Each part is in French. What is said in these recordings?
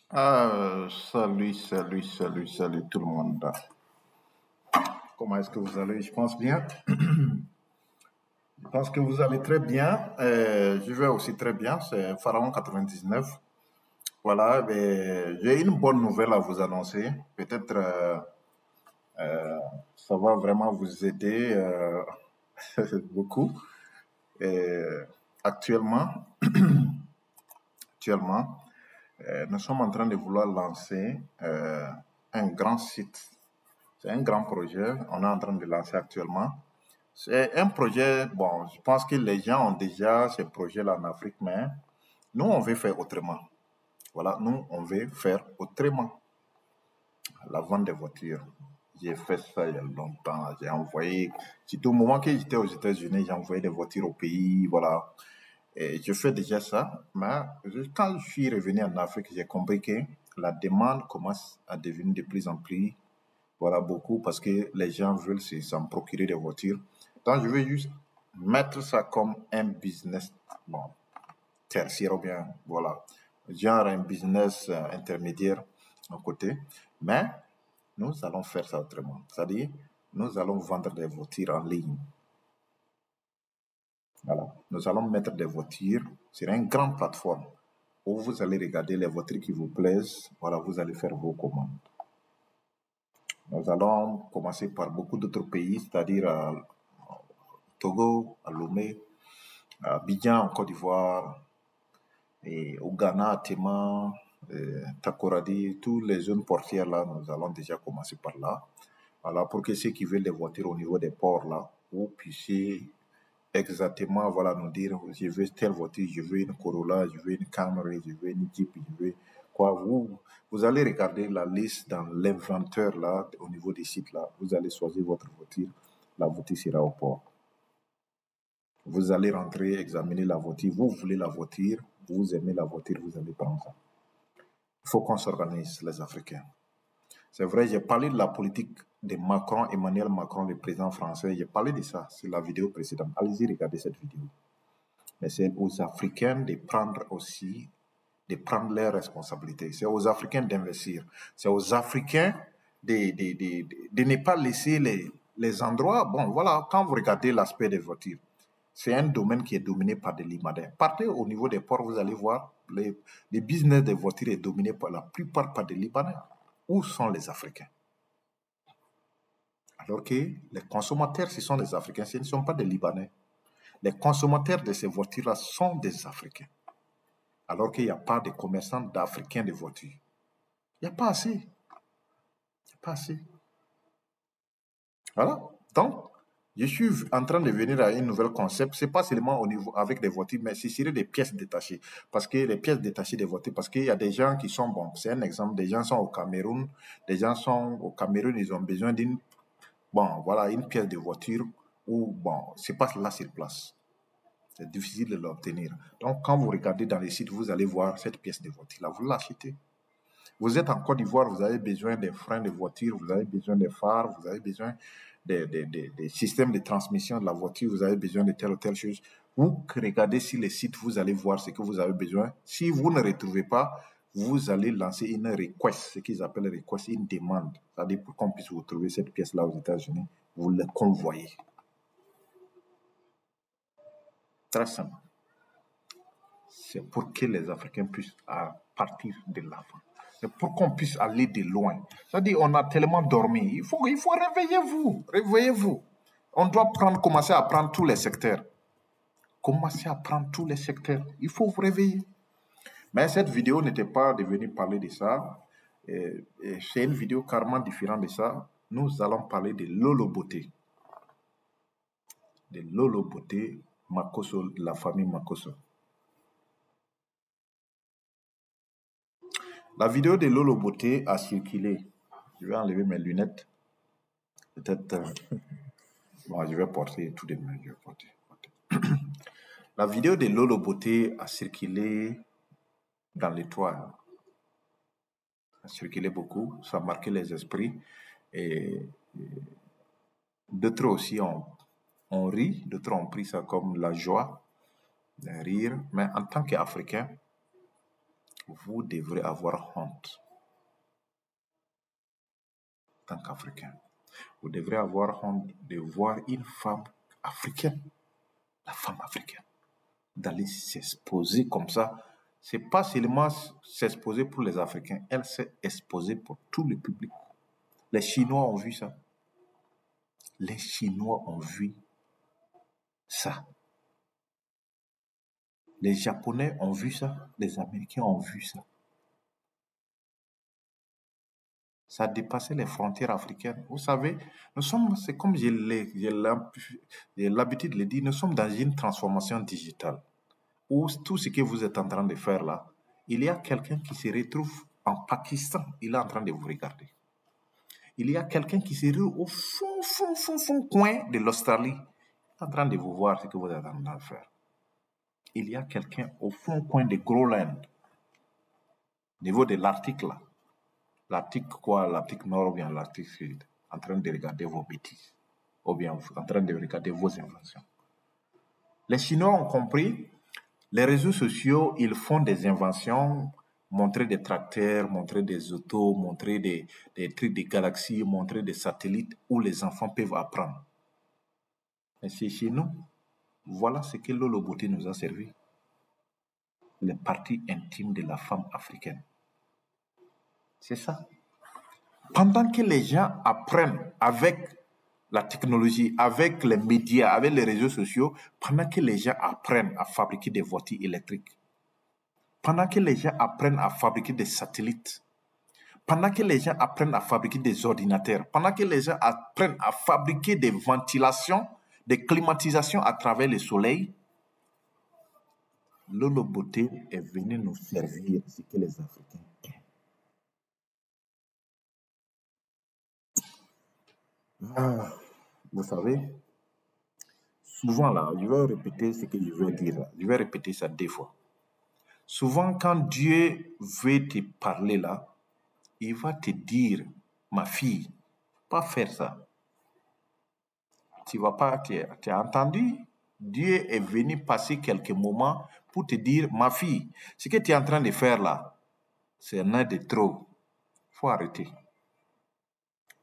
Salut tout le monde. Comment est-ce que vous allez? Je pense bien. Je pense que vous allez très bien. Je vais aussi très bien. C'est Pharaon 99. Voilà, j'ai une bonne nouvelle à vous annoncer. Peut-être ça va vraiment vous aider beaucoup. Euh, actuellement, actuellement, nous sommes en train de vouloir lancer un grand site. C'est un grand projet. On est en train de lancer actuellement. C'est un projet, bon, je pense que les gens ont déjà ces projets-là en Afrique, mais nous, on veut faire autrement. Voilà, nous, on veut faire autrement. La vente des voitures. J'ai fait ça il y a longtemps. J'ai envoyé, surtout au moment que j'étais aux États-Unis, j'ai envoyé des voitures au pays, voilà. Et je fais déjà ça, mais quand je suis revenu en Afrique, j'ai compris que la demande commence à devenir de plus en plus, voilà, beaucoup, parce que les gens veulent s'en procurer des voitures. Donc, je vais juste mettre ça comme un business, bon, tertiaire ou bien, voilà, genre un business intermédiaire à côté. Mais nous allons faire ça autrement. C'est-à-dire, nous allons vendre des voitures en ligne. Voilà. Nous allons mettre des voitures sur une grande plateforme où vous allez regarder les voitures qui vous plaisent. Voilà, vous allez faire vos commandes. Nous allons commencer par beaucoup d'autres pays, c'est-à-dire Togo, à Lomé, à Abidjan en Côte d'Ivoire, et au Ghana, à Tema, Takoradi, toutes les zones portières là, nous allons déjà commencer par là. Voilà, pour que ceux qui veulent des voitures au niveau des ports là, vous puissiez exactement voilà, nous dire je veux telle voiture, je veux une Corolla, je veux une Camry, je veux une Jeep, je veux quoi. Vous allez regarder la liste dans l'inventeur là, au niveau des sites là. Vous allez choisir votre voiture, la voiture sera au port. Vous allez rentrer, examiner la voiture. Vous voulez la voiture, vous aimez la voiture, vous allez prendre ça. Il faut qu'on s'organise, les Africains. C'est vrai, j'ai parlé de la politique de Macron, Emmanuel Macron, le président français. J'ai parlé de ça sur la vidéo précédente. Allez-y, regardez cette vidéo. Mais c'est aux Africains de prendre aussi, de prendre leurs responsabilités. C'est aux Africains d'investir. C'est aux Africains de ne pas laisser les endroits. Bon, voilà, quand vous regardez l'aspect des voitures, c'est un domaine qui est dominé par des Libanais. Partez au niveau des ports, vous allez voir, les business des voitures est dominé par la plupart par des Libanais. Où sont les Africains? Alors que les consommateurs, ce sont des Africains, ce ne sont pas des Libanais. Les consommateurs de ces voitures-là sont des Africains. Alors qu'il n'y a pas de commerçants d'Africains de voitures. Il n'y a pas assez. Il n'y a pas assez. Voilà. Donc, je suis en train de venir à un nouvel concept. Ce n'est pas seulement au niveau avec des voitures, mais ce serait des pièces détachées. Parce que les pièces détachées des voitures, parce qu'il y a des gens qui sont, bon, c'est un exemple, des gens sont au Cameroun, des gens sont au Cameroun, ils ont besoin d'une, bon, voilà, une pièce de voiture où, bon, c'est pas là sur place. C'est difficile de l'obtenir. Donc, quand vous regardez dans les sites, vous allez voir cette pièce de voiture-là, vous l'achetez. Vous êtes en Côte d'Ivoire, vous avez besoin des freins de voiture, vous avez besoin des phares, vous avez besoin des systèmes de transmission de la voiture, vous avez besoin de telle ou telle chose. Vous regardez sur les sites, vous allez voir ce que vous avez besoin. Si vous ne retrouvez pas, vous allez lancer une request, ce qu'ils appellent request, une demande. C'est-à-dire pour qu'on puisse vous trouver cette pièce-là aux États-Unis, vous le convoyez. Très simple. C'est pour que les Africains puissent partir de l'avant. C'est pour qu'on puisse aller de loin. C'est-à-dire, on a tellement dormi. Il faut réveiller-vous. Réveillez-vous. On doit commencer à prendre tous les secteurs. Commencez à prendre tous les secteurs. Il faut vous réveiller. Mais cette vidéo n'était pas devenue parler de ça. C'est une vidéo carrément différente de ça. Nous allons parler de Lolo Beauté. De Lolo Beauté, Makosso, de la famille Makosso. La vidéo de Lolo Beauté a circulé. Je vais enlever mes lunettes. Peut-être. Bon, je vais porter tout de même. Je vais porter. La vidéo de Lolo Beauté a circulé dans l'étoile. A circulé beaucoup. Ça a marqué les esprits. Et d'autres aussi ont ri. D'autres ont pris ça comme la joie, un rire. Mais en tant qu'Africain, Vous devrez avoir honte en tant qu'Africain. Vous devrez avoir honte de voir une femme africaine, la femme africaine, d'aller s'exposer comme ça. C'est pas seulement s'exposer pour les Africains, elle s'est exposée pour tout le public. Les Chinois ont vu ça. Les Chinois ont vu ça. Les Japonais ont vu ça. Les Américains ont vu ça. Ça a dépassé les frontières africaines. Vous savez, nous sommes, c'est comme j'ai l'habitude de le dire, nous sommes dans une transformation digitale où tout ce que vous êtes en train de faire là, il y a quelqu'un qui se retrouve en Pakistan, il est en train de vous regarder. Il y a quelqu'un qui se retrouve au fond coin de l'Australie, en train de vous voir ce que vous êtes en train de faire. Il y a quelqu'un au fond coin de Groenland, au niveau de l'Arctique là. L'Arctique quoi, l'Arctique nord ou bien l'Arctique sud, en train de regarder vos bêtises, ou bien en train de regarder vos inventions. Les Chinois ont compris, les réseaux sociaux, ils font des inventions, montrer des tracteurs, montrer des autos, montrer des trucs des galaxies, montrer des satellites où les enfants peuvent apprendre. Mais c'est chez nous, voilà ce que Lolo Beauté nous a servi. Les parties intimes de la femme africaine. C'est ça. Pendant que les gens apprennent avec la technologie, avec les médias, avec les réseaux sociaux, pendant que les gens apprennent à fabriquer des voitures électriques, pendant que les gens apprennent à fabriquer des satellites, pendant que les gens apprennent à fabriquer des ordinateurs, pendant que les gens apprennent à fabriquer des ventilations, des climatisations à travers le soleil, Lolo Beauté est venu nous servir ce que les Africains aiment. Vous savez, souvent là, je vais répéter ce que je veux dire là. Je vais répéter ça 2 fois. Souvent, quand Dieu veut te parler là, il va te dire, ma fille, pas faire ça. Tu vas pas, tu as entendu? Dieu est venu passer quelques moments pour te dire, ma fille, ce que tu es en train de faire là, c'est un de trop. Il faut arrêter.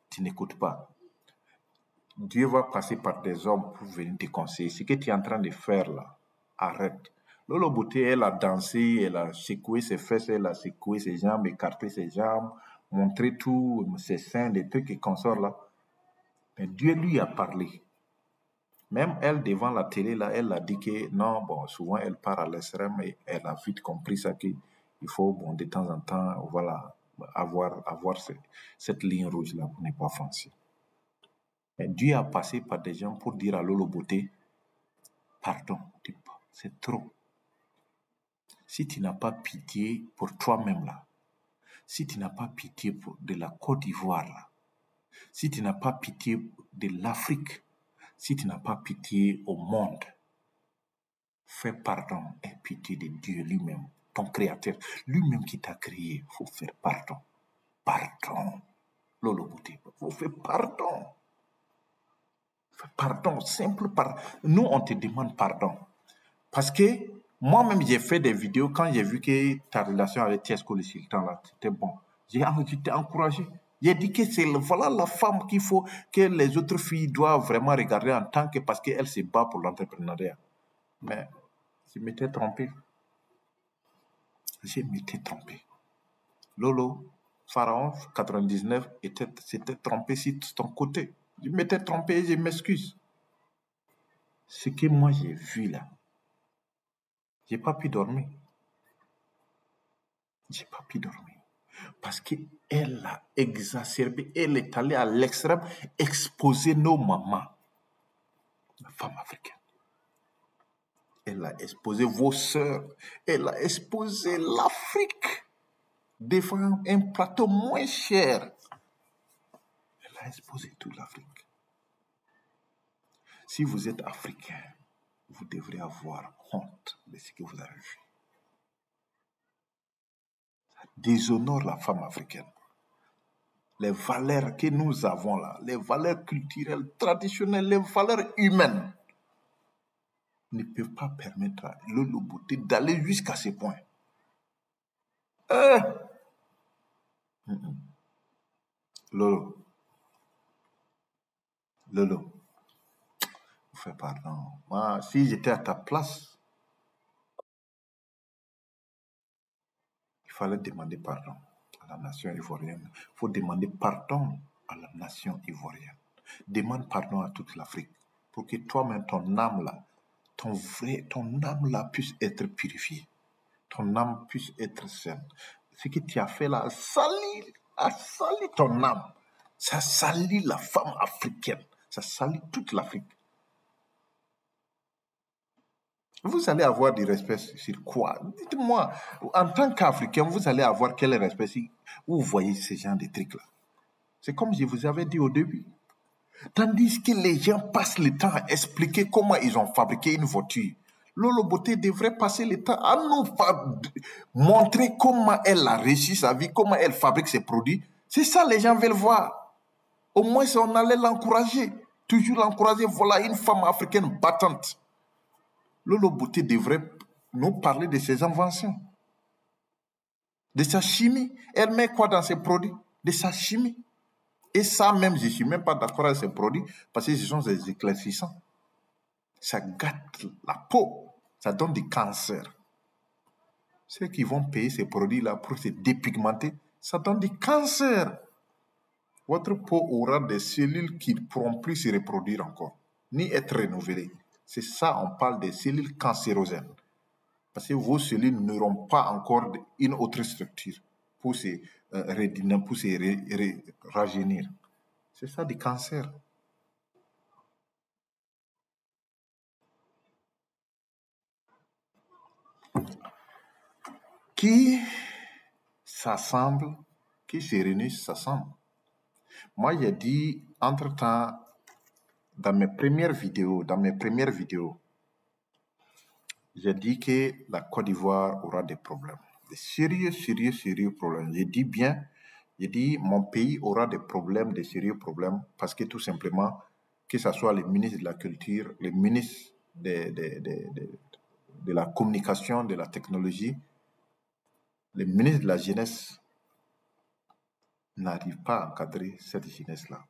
Tu n'écoutes pas. Dieu va passer par des hommes pour venir te conseiller. Ce que tu es en train de faire là, arrête. Lolo Beauté, elle a dansé, elle a secoué ses fesses, elle a secoué ses jambes, écarté ses jambes, montré tous ses seins, des trucs et consorts là. Mais Dieu lui a parlé. Même elle, devant la télé, là, elle a dit que non, bon, souvent elle part à l'extrême et elle a vite compris ça qu'il faut, bon, de temps en temps, voilà, avoir cette ligne rouge là pour ne pas franchir. Mais Dieu a passé par des gens pour dire à Lolo Beauté, pardon, c'est trop. Si tu n'as pas pitié pour toi-même là, si tu n'as pas pitié de la Côte d'Ivoire là, si tu n'as pas pitié de l'Afrique, si tu n'as pas pitié au monde, fais pardon et pitié de Dieu lui-même, ton créateur, lui-même qui t'a créé. Il faut faire pardon. Pardon. Lolo Beauté, il faut faire pardon. Fais pardon, simple pardon. Nous, on te demande pardon. Parce que moi-même, j'ai fait des vidéos quand j'ai vu que ta relation avec Tiesco le Sultan, là, c'était bon. J'ai encouragé. J'ai dit que c'est voilà la femme qu'il faut, que les autres filles doivent vraiment regarder en tant que, parce qu'elle se bat pour l'entrepreneuriat. Mais je m'étais trompé. Je m'étais trompé. Lolo, Pharaon 99 s'était trompé sur ton côté. Je m'étais trompé et je m'excuse. Ce que moi j'ai vu là, j'ai pas pu dormir. J'ai pas pu dormir. Parce qu'elle a exacerbé, elle est allée à l'extrême exposer nos mamans, la femme africaine. Elle a exposé vos sœurs, elle a exposé l'Afrique devant un plateau moins cher. Elle a exposé toute l'Afrique. Si vous êtes africain, vous devrez avoir honte de ce que vous avez vu. Ça déshonore la femme africaine. Les valeurs que nous avons là, les valeurs culturelles, traditionnelles, les valeurs humaines, ne peuvent pas permettre à Lolo Beauté d'aller jusqu'à ce point. Lolo, Lolo, fais pardon. Moi, si j'étais à ta place, il fallait demander pardon à la nation ivoirienne. Il faut demander pardon à la nation ivoirienne. Demande pardon à toute l'Afrique pour que toi-même, ton âme là, ton âme là puisse être purifiée. Ton âme puisse être saine. Ce que tu as fait là a sali ton âme. Ça salit la femme africaine. Ça salit toute l'Afrique. Vous allez avoir du respect sur quoi? Dites-moi, en tant qu'Africain, vous allez avoir quel respect si vous voyez ce genre de trucs-là? C'est comme je vous avais dit au début. Tandis que les gens passent le temps à expliquer comment ils ont fabriqué une voiture. Lolo Beauté devrait passer le temps à nous montrer comment elle a réussi sa vie, comment elle fabrique ses produits. C'est ça les gens veulent voir. Au moins, on allait l'encourager. Toujours l'encourager. Voilà une femme africaine battante. Lolo Beauté devrait nous parler de ses inventions, de sa chimie. Elle met quoi dans ses produits? De sa chimie. Et ça même, je ne suis même pas d'accord avec ces produits parce que ce sont des éclaircissants. Ça gâte la peau, ça donne du cancer. Ceux qui vont payer ces produits-là pour se dépigmenter, ça donne du cancer. Votre peau aura des cellules qui ne pourront plus se reproduire encore, ni être renouvelées. C'est ça, on parle des cellules cancérogènes. Parce que vos cellules n'auront pas encore une autre structure pour se rajeunir. C'est ça du cancer. Qui s'assemble, qui se réunissent, s'assemblent. Moi, j'ai dit, entre-temps, dans mes premières vidéos, j'ai dit que la Côte d'Ivoire aura des problèmes. Des sérieux problèmes. Je dis bien, j'ai dit, mon pays aura des problèmes, des sérieux problèmes, parce que tout simplement, que ce soit les ministres de la Culture, les ministres de la Communication, de la Technologie, les ministres de la Jeunesse n'arrivent pas à encadrer cette jeunesse-là.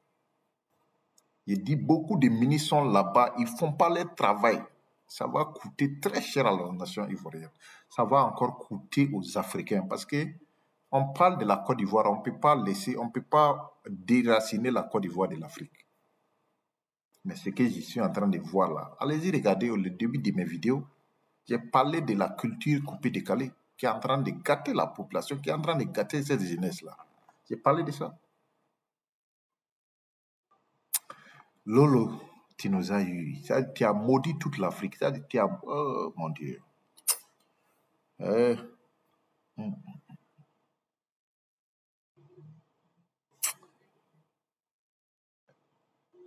Je dis, beaucoup de ministres sont là-bas, ils ne font pas leur travail. Ça va coûter très cher à la nation ivoirienne. Ça va encore coûter aux Africains parce que on parle de la Côte d'Ivoire, on ne peut pas déraciner la Côte d'Ivoire de l'Afrique. Mais ce que je suis en train de voir là, allez-y regarder au début de mes vidéos, j'ai parlé de la culture coupée-décalée qui est en train de gâter la population, qui est en train de gâter cette jeunesse-là. J'ai parlé de ça. Lolo, tu nous as eu. Tu as maudit toute l'Afrique. Oh mon Dieu. Je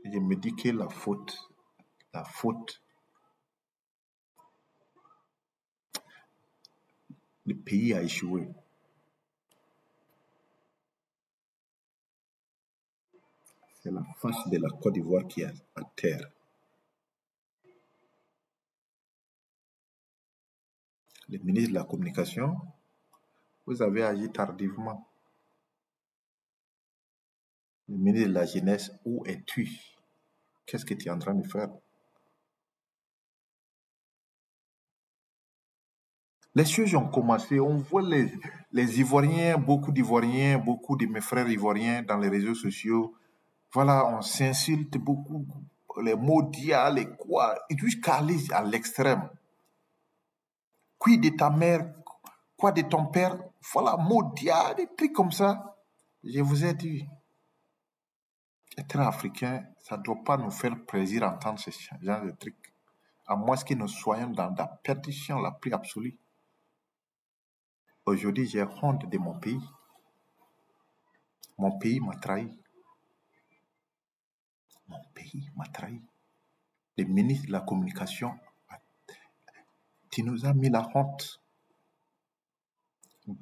me dis que la faute, le pays a échoué. C'est la face de la Côte d'Ivoire qui est à terre. Le ministre de la Communication, vous avez agi tardivement. Le ministre de la Jeunesse, où es-tu? Qu'est-ce que tu es en train de faire? Les choses ont commencé. On voit les Ivoiriens, beaucoup d'Ivoiriens, beaucoup de mes frères Ivoiriens dans les réseaux sociaux. Voilà, on s'insulte beaucoup. Les mots dia, les quoi, jusqu'à aller à l'extrême. Qui de ta mère? Quoi de ton père? Voilà, mots dia, des trucs comme ça. Je vous ai dit, être africain, ça ne doit pas nous faire plaisir d'entendre ce genre de trucs. À moins que nous soyons dans la perdition la plus absolue. Aujourd'hui, j'ai honte de mon pays. Mon pays m'a trahi. Mon pays m'a trahi. Le ministre de la Communication, tu nous as mis la honte.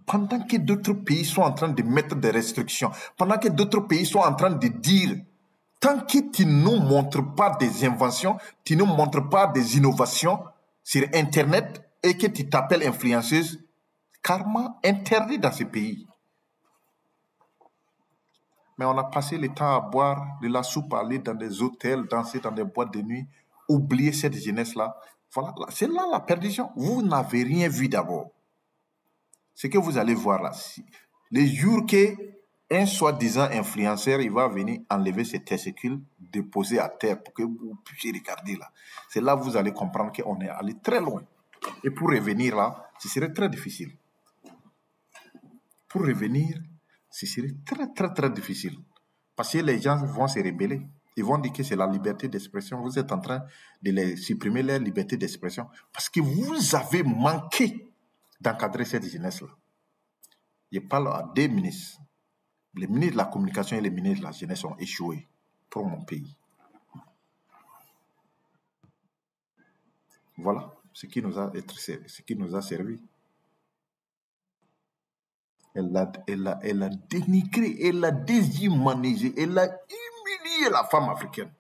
Pendant que d'autres pays sont en train de mettre des restrictions, pendant que d'autres pays sont en train de dire, tant que tu ne nous montres pas des inventions, tu ne nous montres pas des innovations sur Internet et que tu t'appelles influenceuse, carrément interdit dans ce pays. Mais on a passé le temps à boire de la soupe, à aller dans des hôtels, danser dans des boîtes de nuit, oublier cette jeunesse-là. Voilà, c'est là la perdition. Vous n'avez rien vu d'abord. Ce que vous allez voir là, les jours qu'un soi-disant influenceur, il va venir enlever ses testicules, déposer à terre pour que vous puissiez regarder là. C'est là que vous allez comprendre qu'on est allé très loin. Et pour revenir là, ce serait très difficile. Pour revenir, ce serait très, très, très difficile. Parce que les gens vont se rebeller. Ils vont dire que c'est la liberté d'expression. Vous êtes en train de les supprimer leur liberté d'expression. Parce que vous avez manqué d'encadrer cette jeunesse-là. Je parle à deux ministres. Les ministres de la communication et les ministres de la jeunesse ont échoué pour mon pays. Voilà ce qui nous a servi. Elle a dénigré, elle a déshumanisé, elle a humilié la femme africaine.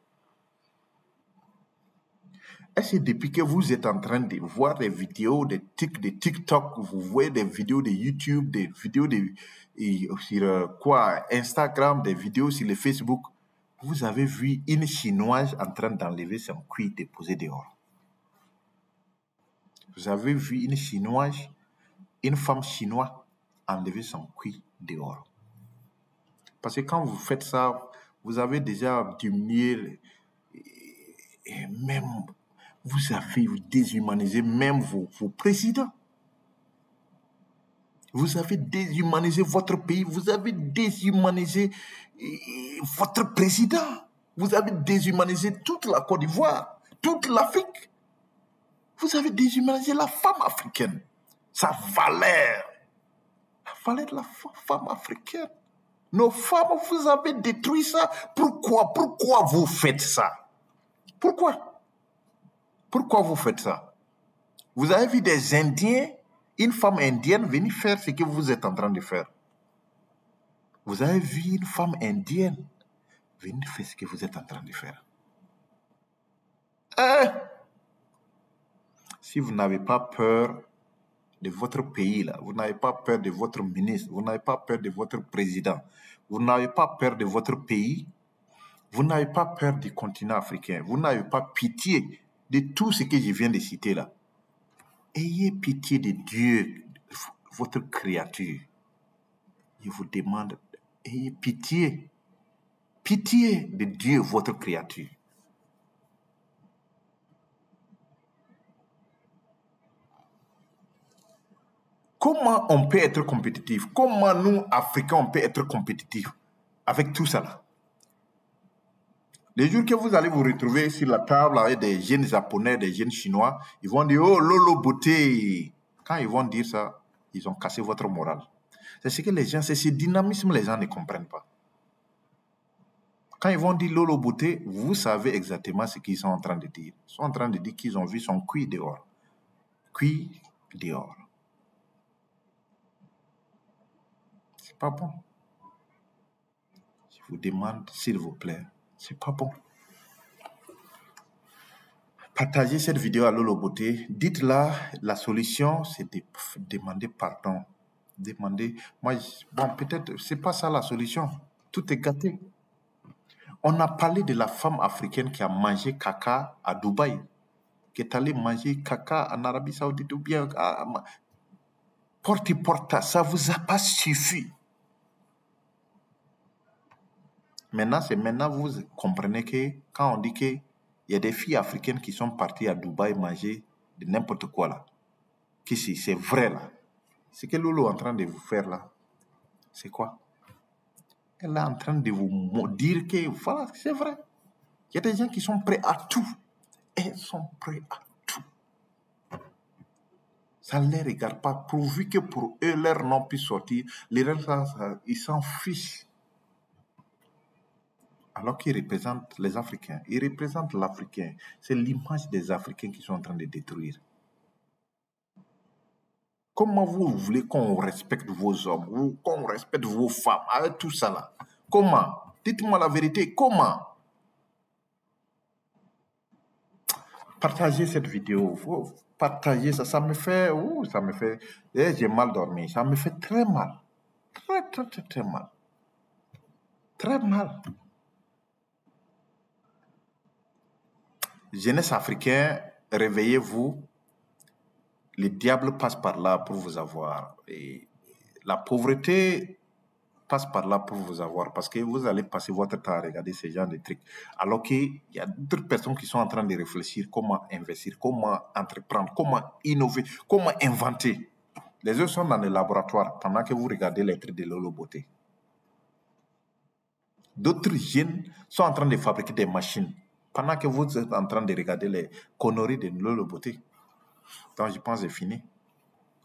Est-ce que depuis que vous êtes en train de voir des vidéos de TikTok, vous voyez des vidéos de YouTube, des vidéos sur Instagram, des vidéos sur le Facebook, vous avez vu une Chinoise en train d'enlever son cuir déposé dehors? Vous avez vu une Chinoise, une femme chinoise enlever son cuir dehors? Parce que quand vous faites ça, vous avez déjà diminué et même vous avez déshumanisé même vos présidents. Vous avez déshumanisé votre pays, vous avez déshumanisé votre président. Vous avez déshumanisé toute la Côte d'Ivoire, toute l'Afrique. Vous avez déshumanisé la femme africaine. Sa valeur. La valeur de la femme africaine. Nos femmes, vous avez détruit ça. Pourquoi vous faites ça? Pourquoi vous faites ça? Vous avez vu des Indiens, une femme indienne venir faire ce que vous êtes en train de faire. Vous avez vu une femme indienne venir faire ce que vous êtes en train de faire. Si vous n'avez pas peur de votre pays, là, vous n'avez pas peur de votre ministre, vous n'avez pas peur de votre président, vous n'avez pas peur de votre pays, vous n'avez pas peur du continent africain, vous n'avez pas pitié de tout ce que je viens de citer là. Ayez pitié de Dieu, votre créature. Je vous demande, ayez pitié. Pitié de Dieu, votre créature. Comment on peut être compétitif? Comment nous, Africains, on peut être compétitifs avec tout ça là? Les jours que vous allez vous retrouver sur la table avec des jeunes Japonais, des jeunes Chinois, ils vont dire « Oh, Lolo beauté !» Quand ils vont dire ça, ils ont cassé votre morale. C'est ce que les gens, c'est ce dynamisme, les gens ne comprennent pas. Quand ils vont dire Lolo beauté, vous savez exactement ce qu'ils sont en train de dire. Ils sont en train de dire qu'ils ont vu son cuir dehors. Cuir dehors. C'est pas bon. Je vous demande, s'il vous plaît, c'est pas bon. Partagez cette vidéo à Lolo Beauté. Dites-la, la solution, c'est de demander pardon. Demander, bon, peut-être, c'est pas ça la solution. Tout est gâté. On a parlé de la femme africaine qui a mangé caca à Dubaï, qui est allée manger caca en Arabie Saoudite ou bien porte, ça vous a pas suffi. Maintenant, vous comprenez que quand on dit qu'il y a des filles africaines qui sont parties à Dubaï manger de n'importe quoi là, que c'est vrai là. Ce que Lolo est en train de vous faire là, c'est quoi? Elle est en train de vous dire que voilà, c'est vrai. Il y a des gens qui sont prêts à tout. Elles sont prêts à tout. Ça ne les regarde pas, pourvu que pour eux, leur nom puisse sortir. Les reste, ils s'en fichent. Alors qu'ils représentent les Africains. Ils représentent l'Africain. C'est l'image des Africains qu'ils sont en train de détruire. Comment vous voulez qu'on respecte vos hommes, ou qu'on respecte vos femmes, avec tout ça là? Comment? Dites-moi la vérité, comment? Partagez cette vidéo. Faut partager ça. Ça me fait... j'ai mal dormi. Ça me fait très mal. Très, très, très, très mal. Très mal. Jeunesse africaine, réveillez-vous. Le diable passe par là pour vous avoir. Et la pauvreté passe par là pour vous avoir parce que vous allez passer votre temps à regarder ces genres de trucs. Alors qu'il y a d'autres personnes qui sont en train de réfléchir comment investir, comment entreprendre, comment innover, comment inventer. Les autres sont dans le laboratoire pendant que vous regardez les trucs de Lolo Beauté. D'autres jeunes sont en train de fabriquer des machines pendant que vous êtes en train de regarder les conneries de Lolo Beauté. Donc, je pense que c'est fini.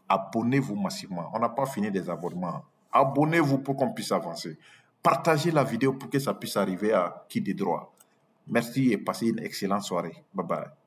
Abonnez-vous massivement. On n'a pas fini des abonnements. Abonnez-vous pour qu'on puisse avancer. Partagez la vidéo pour que ça puisse arriver à qui de droit. Merci et passez une excellente soirée. Bye bye.